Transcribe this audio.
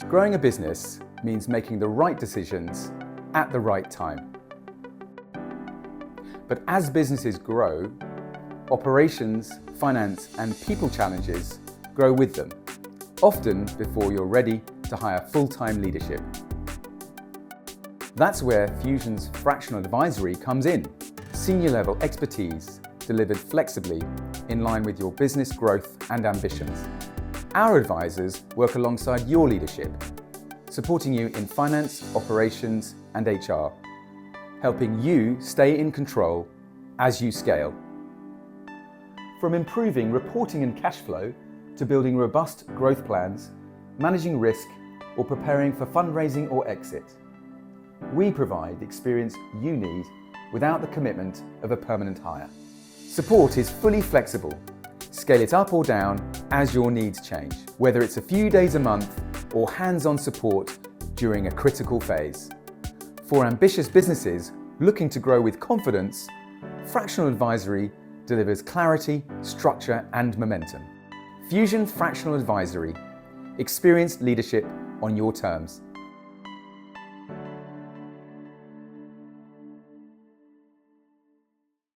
Growing a business means making the right decisions at the right time. But as businesses grow, operations, finance, and people challenges grow with them, often before you're ready to hire full-time leadership. That's where Fusion's Fractional Advisory comes in. Senior-level expertise delivered flexibly in line with your business growth and ambitions. Our advisors work alongside your leadership, supporting you in finance, operations, and HR, helping you stay in control as you scale. From improving reporting and cash flow to building robust growth plans, managing risk, or preparing for fundraising or exit, we provide the experience you need without the commitment of a permanent hire. Support is fully flexible. Scale it up or down as your needs change, whether it's a few days a month or hands-on support during a critical phase. For ambitious businesses looking to grow with confidence, Fractional Advisory delivers clarity, structure, and momentum. Fusion Fractional Advisory. Experienced leadership on your terms.